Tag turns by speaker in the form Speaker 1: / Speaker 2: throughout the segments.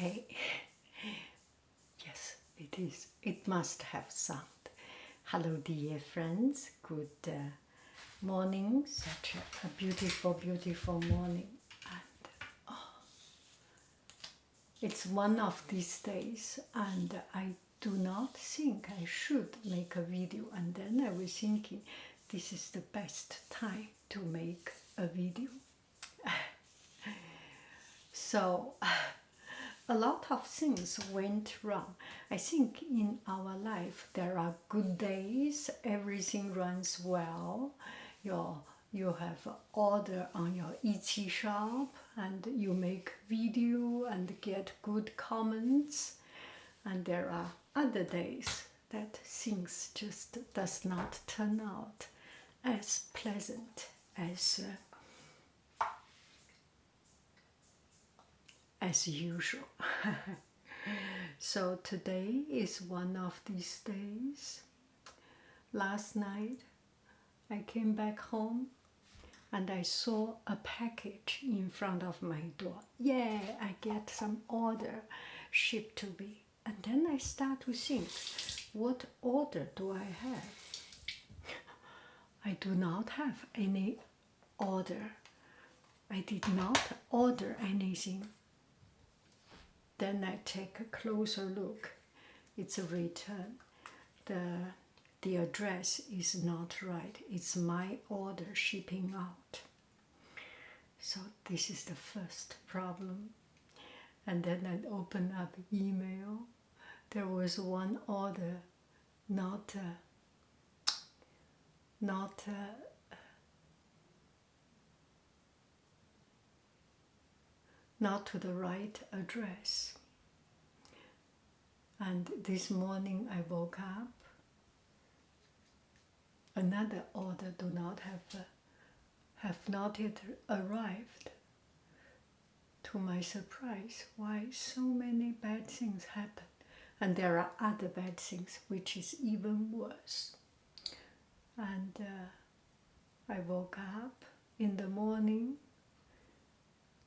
Speaker 1: Okay. Yes, it is. It must have sound. Hello, dear friends. Good morning. Such a beautiful, beautiful morning. And it's one of these days, and I do not think I should make a video. And then I was thinking, this is the best time to make a video. So a lot of things went wrong. I think in our life there are good days, everything runs well. You have order on your Etsy shop and you make video and get good comments. And there are other days that things just does not turn out as pleasant as usual. So today is one of these days. Last night I came back home and I saw a package in front of my door. Yeah, I get some order shipped to me. And then I start to think, what order do I have? I do not have any order. I did not order anything. Then I take a closer look. It's a return. The address is not right. It's my order shipping out. So this is the first problem. And then I open up email. There was one order not to the right address. And this morning I woke up, another order do not have not yet arrived. To my surprise, why so many bad things happen? And there are other bad things which is even worse. And I woke up in the morning,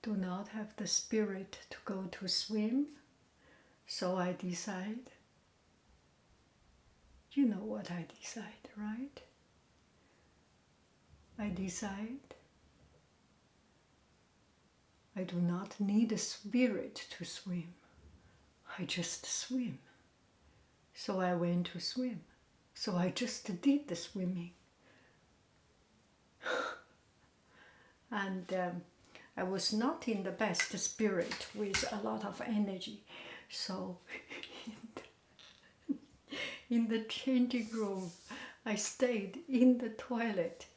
Speaker 1: do not have the spirit to go to swim. So I decide, you know what I decide, right? I decide I do not need a spirit to swim. I just swim. So I went to swim. So I just did the swimming. And I was not in the best spirit with a lot of energy. So in the changing room, I stayed in the toilet.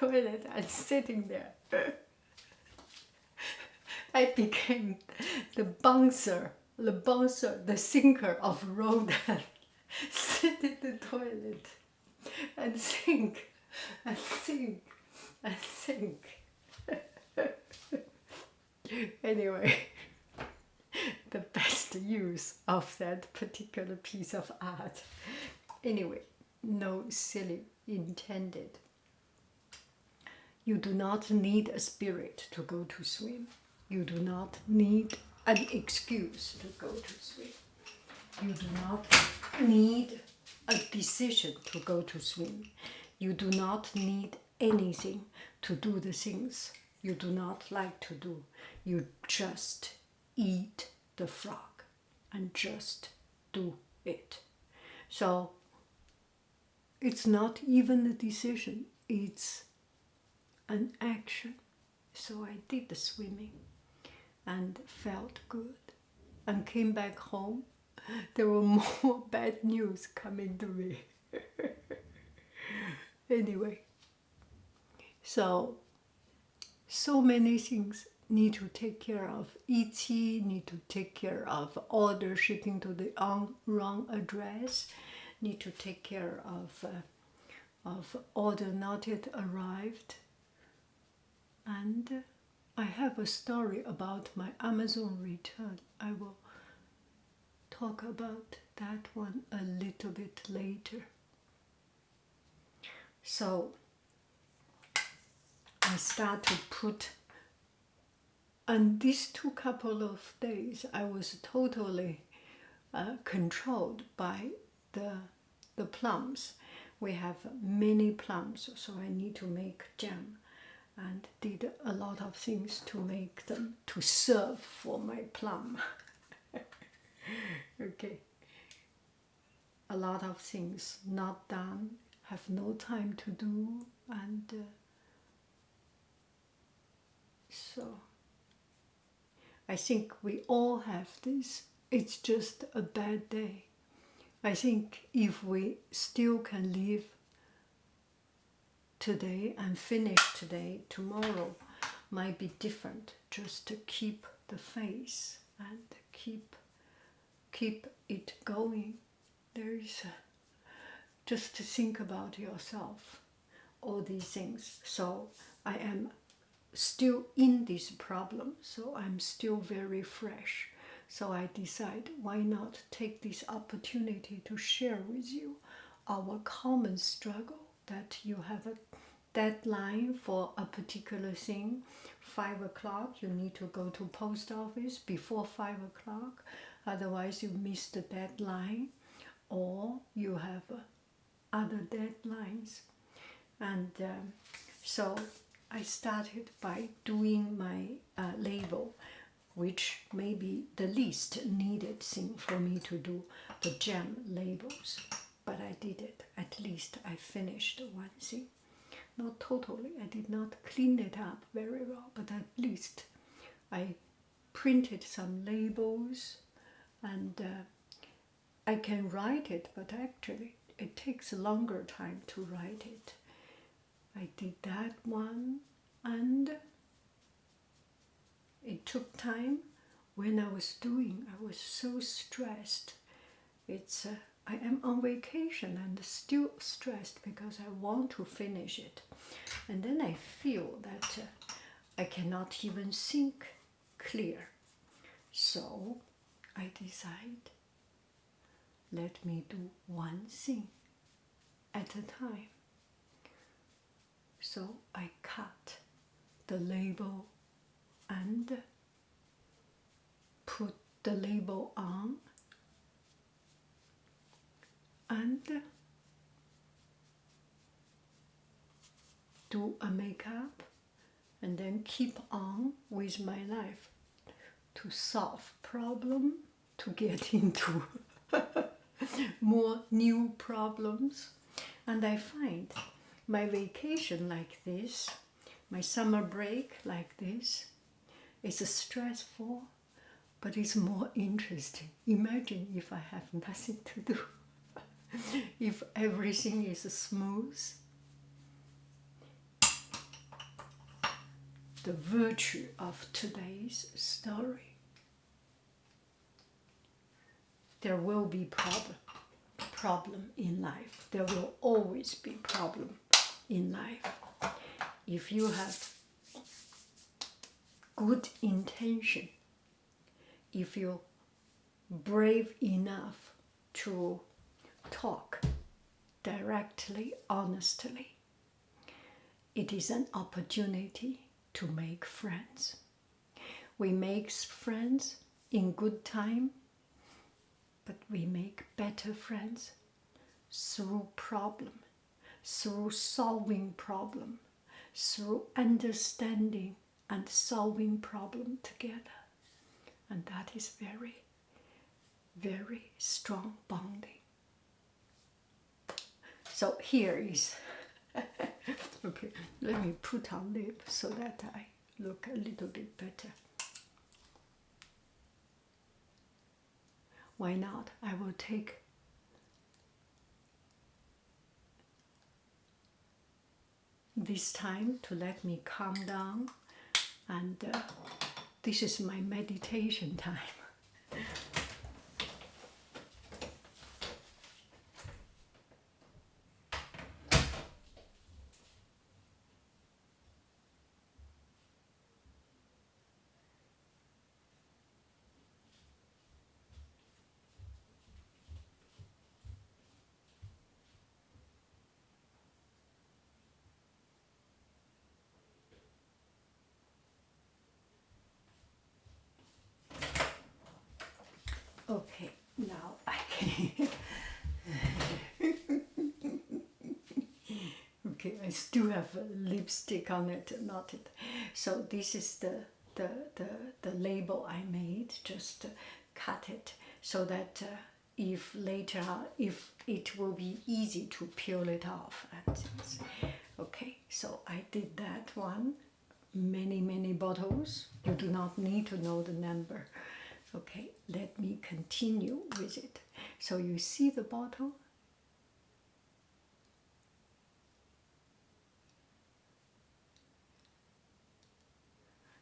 Speaker 1: And sitting there. I became the bouncer, the sinker of road. Sit in the toilet and think, and think, and think. Anyway, the best use of that particular piece of art. Anyway, no silly intended. You do not need a spirit to go to swim. You do not need an excuse to go to swim. You do not need a decision to go to swim. You do not need anything to do the things you do not like to do. You just eat the frog and just do it. So it's not even a decision, it's an action. So I did the swimming and felt good and came back home. There were more bad news coming to me. Anyway, so many things need to take care of. Etsy need to take care of order shipping to the wrong address, need to take care of order not yet arrived. And I have a story about my Amazon return. I will talk about that one a little bit later. So I start to put And these two couple of days, I was totally controlled by the plums. We have many plums, so I need to make jam, and did a lot of things to make them to serve for my plum. Okay, a lot of things not done, have no time to do, and so I think we all have this. It's just a bad day. I think if we still can live today and finish today, tomorrow might be different. Just to keep the faith and keep it going. There is just to think about yourself, all these things. So I am still in this problem, so I'm still very fresh. So I decide, why not take this opportunity to share with you our common struggle, that you have a deadline for a particular thing, 5 o'clock, you need to go to post office before 5 o'clock, otherwise you miss the deadline, or you have other deadlines. And so I started by doing my label, which may be the least needed thing for me to do, the jam labels. But I did it. At least I finished one thing. Not totally. I did not clean it up very well, but at least I printed some labels, and I can write it, but actually it takes a longer time to write it. I did that one, and it took time. When I was doing, I was so stressed. I am on vacation and still stressed because I want to finish it. And then I feel that I cannot even think clear. So I decide, let me do one thing at a time. So I cut the label and put the label on, and do a makeup, and then keep on with my life to solve problem, to get into more new problems. And I find my vacation like this, my summer break like this, is stressful, but it's more interesting. Imagine if I have nothing to do, if everything is smooth. The virtue of today's story. There will be problem in life. There will always be problem in life. If you have good intention, if you're brave enough to talk directly, honestly, it is an opportunity to make friends. We make friends in good time, but we make better friends through problem, through solving problem, through understanding and solving problem together. And that is very, very strong bonding. So here is, okay, let me put on lip so that I look a little bit better. Why not? I will take this time to let me calm down, and this is my meditation time. Okay, now I can. Okay, I still have lipstick on it, not it. So this is the label I made. Just cut it so that if later if it will be easy to peel it off. And things. Okay, so I did that one. Many bottles. You do not need to know the number. Okay, let me continue with it. So you see the bottle?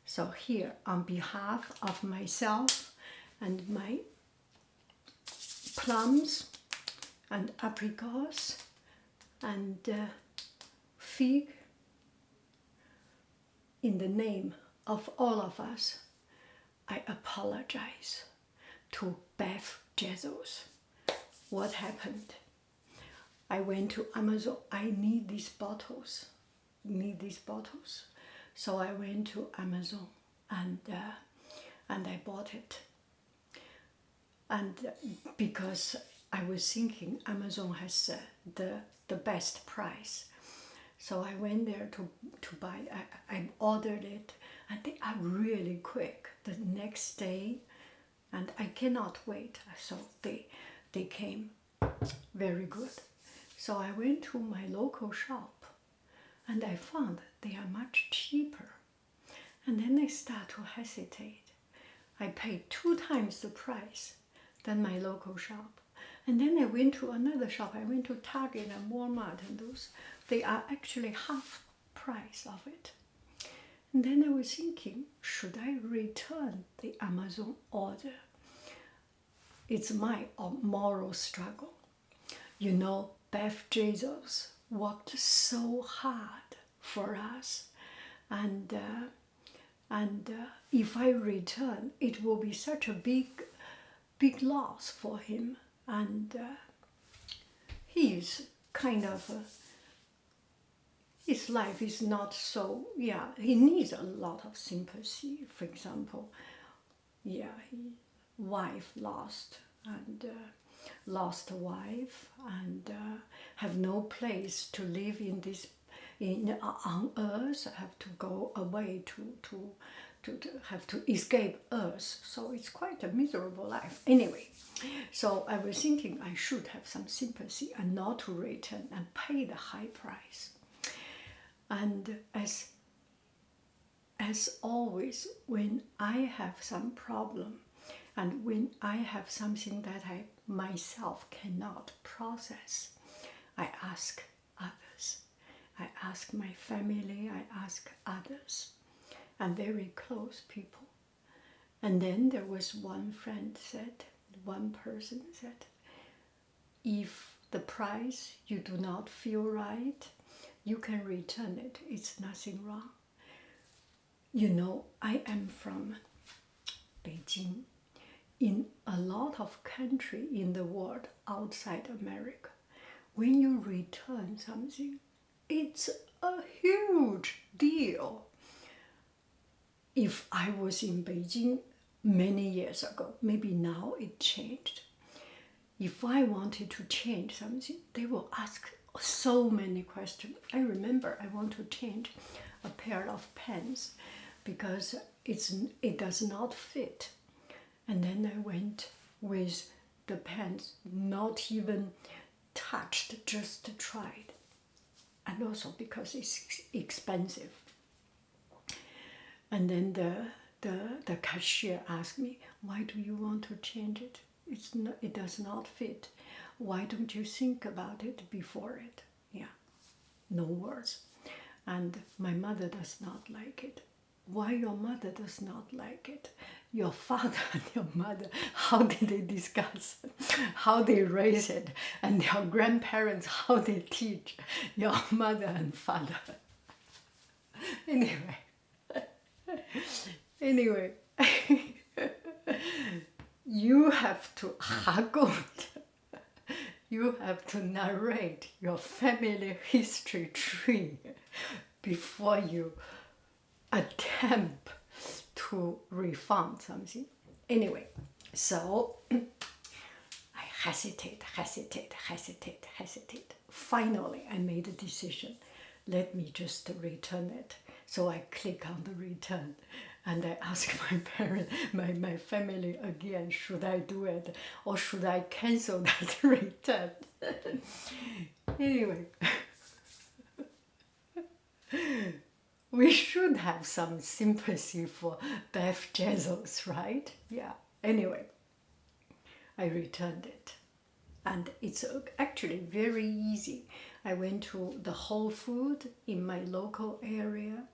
Speaker 1: So here, on behalf of myself and my plums and apricots and fig, in the name of all of us, I apologize to Beth Jesus. What happened? I went to Amazon. I need these bottles. So I went to Amazon and I bought it. And because I was thinking Amazon has the best price. So I went there to buy. I ordered it, and they are really quick. The next day, and I cannot wait. So they came very good. So I went to my local shop, and I found they are much cheaper. And then I start to hesitate. I paid 2 times the price than my local shop. And then I went to another shop. I went to Target and Walmart and those. They are actually half price of it. And then I was thinking, should I return the Amazon order? It's my moral struggle. You know, Beth Jesus worked so hard for us. And if I return, it will be such a big loss for him. And he's kind of, his life is not so, he needs a lot of sympathy. For example, his wife lost, and lost a wife, and have no place to live in this, on Earth, have to go away to have to escape Earth. So it's quite a miserable life. Anyway, so I was thinking I should have some sympathy and not to return and pay the high price. And as always, when I have some problem and when I have something that I myself cannot process, I ask others. I ask my family, I ask others, and very close people. And then there was one person said, if the price you do not feel right, you can return it. It's nothing wrong. You know, I am from Beijing. In a lot of countries in the world outside America, when you return something, it's a huge deal. If I was in Beijing many years ago, maybe now it changed. If I wanted to change something, they will ask so many questions. I remember I want to change a pair of pants because it does not fit. And then I went with the pants not even touched, just tried. And also because it's expensive. And then the cashier asked me, why do you want to change it? It does not fit. Why don't you think about it before it? No words. And my mother does not like it. Why your mother does not like it? Your father and your mother, how did they discuss? How they raise it? And your grandparents, how they teach your mother and father? Anyway, you have to haggle. You have to narrate your family history tree before you attempt to refund something. Anyway, So I hesitate. Finally, I made a decision. Let me just return it. So I click on the return and I ask my parents, my family again, should I do it or should I cancel that return? Anyway, we should have some sympathy for Beth Jezos, right? Yeah. Anyway, I returned it. And it's actually very easy. I went to the Whole Food in my local area,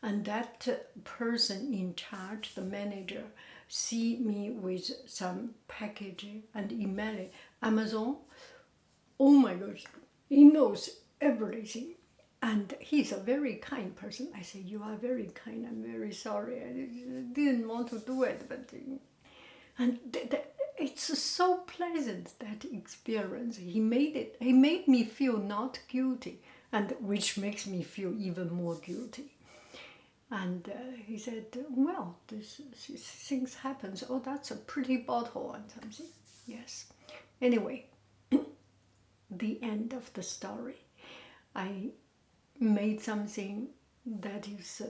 Speaker 1: and that person in charge, the manager, see me with some packaging and email it. Amazon, oh my gosh, he knows everything. And he's a very kind person. I say, you are very kind. I'm very sorry. I didn't want to do it, but and it's so pleasant, that experience. He made me feel not guilty, and which makes me feel even more guilty. And he said, well, this things happens. Oh, that's a pretty bottle and something. Yes. Anyway, the end of the story. I made something that is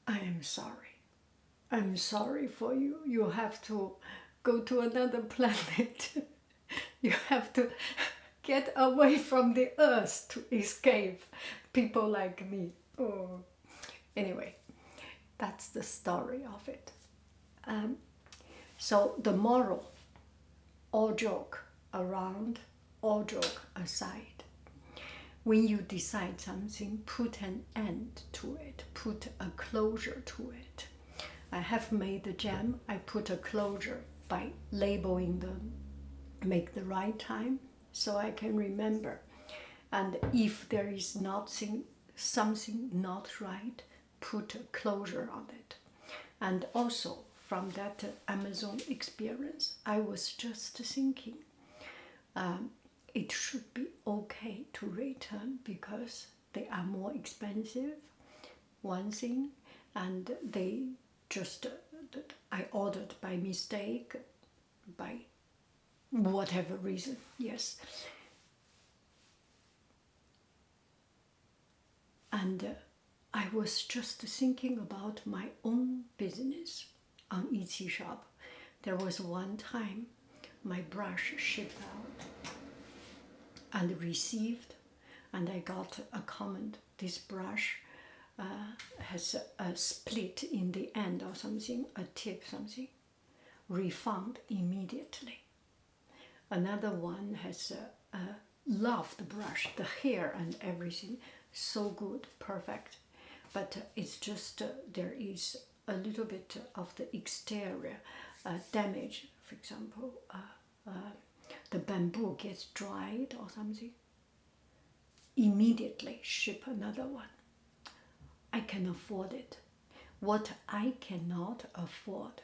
Speaker 1: I am sorry. I'm sorry for you. You have to go to another planet. You have to get away from the earth to escape people like me. Oh. Anyway, that's the story of it. So the moral, all joke around, all joke aside. When you decide something, put an end to it, put a closure to it. I have made the jam, I put a closure by labeling them, make the right time so I can remember. And if there is something not right, put a closure on it. And also from that Amazon experience, I was just thinking, it should be okay to return because they are more expensive, one thing, and they just, I ordered by mistake, by whatever reason, yes. And I was just thinking about my own business on Etsy shop. There was one time my brush shipped out and received, and I got a comment, this brush has a split in the end or something, a tip something, refund immediately. Another one has loved the brush, the hair and everything, so good, perfect. But it's just, there is a little bit of the exterior damage, for example, the bamboo gets dried or something, immediately ship another one. I can afford it. What I cannot afford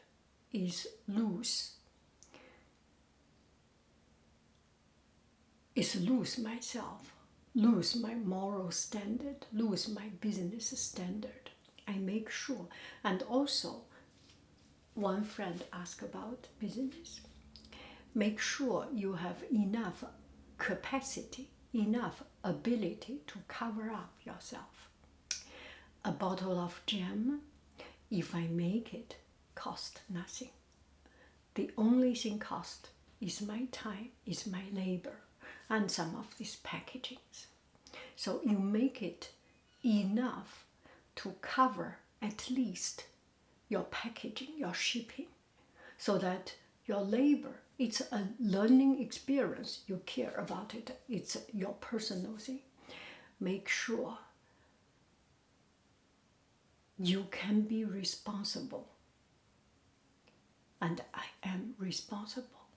Speaker 1: is lose myself, lose my moral standard, lose my business standard. I make sure. And also, one friend asked about business. Make sure you have enough capacity, enough ability to cover up yourself. A bottle of jam, if I make it, cost nothing. The only thing cost is my time, is my labor, and some of these packagings. So you make it enough to cover at least your packaging, your shipping, so that your labor, it's a learning experience, you care about it, it's your personal thing. Make sure you can be responsible, and I am responsible.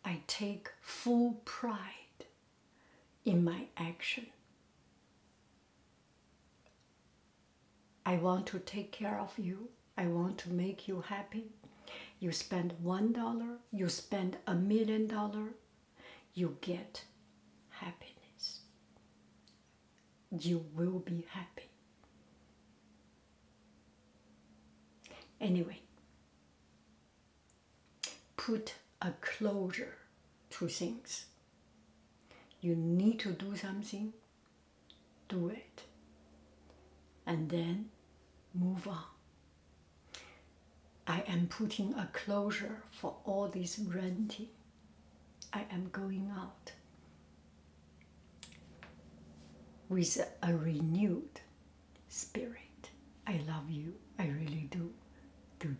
Speaker 1: I take full pride in my action. I want to take care of you. I want to make you happy. You spend $1, you spend $1 million, you get happiness. You will be happy. Anyway, put a closure to things. You need to do something, do it. And then move on. I am putting a closure for all this renting. I am going out with a renewed spirit. I love you. I really do. Do.